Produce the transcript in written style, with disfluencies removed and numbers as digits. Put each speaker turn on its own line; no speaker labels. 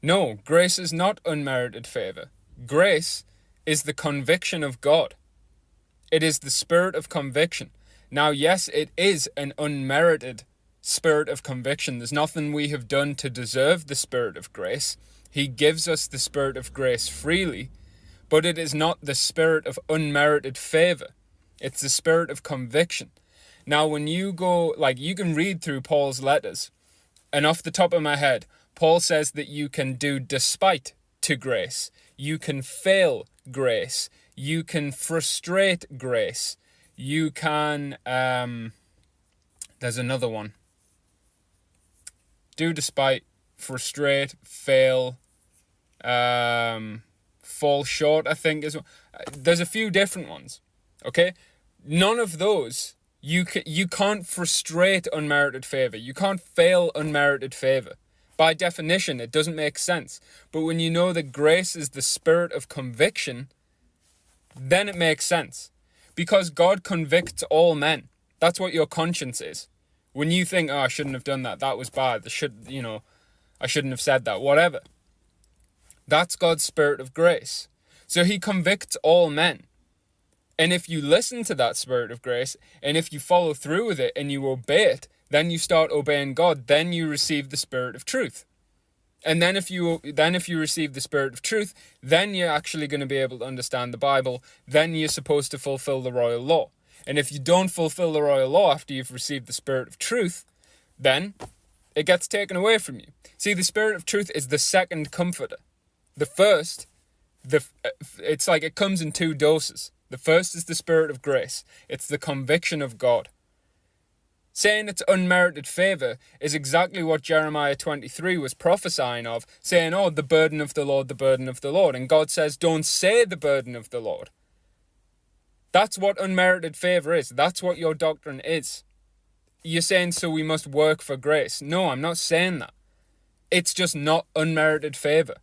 No, grace is not unmerited favor. Grace is the conviction of God. It is the spirit of conviction. Now, yes, it is an unmerited spirit of conviction. There's nothing we have done to deserve the spirit of grace. He gives us the spirit of grace freely, but it is not the spirit of unmerited favor. It's the spirit of conviction. Now, when you go, you can read through Paul's letters, and off the top of my head, Paul says that you can do despite to grace. You can fail grace. You can frustrate grace. You can, there's another one. Do despite, frustrate, fail, fall short, I think is. There's a few different ones, okay? None of those, you can't frustrate unmerited favor. You can't fail unmerited favor. By definition, it doesn't make sense. But when you know that grace is the spirit of conviction, then it makes sense. Because God convicts all men. That's what your conscience is. When you think, oh, I shouldn't have done that. That was bad. I shouldn't have said that. Whatever. That's God's spirit of grace. So he convicts all men. And if you listen to that spirit of grace, and if you follow through with it and you obey it, then you start obeying God. Then you receive the spirit of truth. And then if you receive the spirit of truth, then you're actually going to be able to understand the Bible. Then you're supposed to fulfill the royal law. And if you don't fulfill the royal law after you've received the spirit of truth, then it gets taken away from you. See, the spirit of truth is the second comforter. The first, it's like it comes in two doses. The first is the spirit of grace. It's the conviction of God. Saying it's unmerited favor is exactly what Jeremiah 23 was prophesying of, saying, oh, the burden of the Lord, the burden of the Lord. And God says, don't say the burden of the Lord. That's what unmerited favor is. That's what your doctrine is. You're saying, so we must work for grace. No, I'm not saying that. It's just not unmerited favor.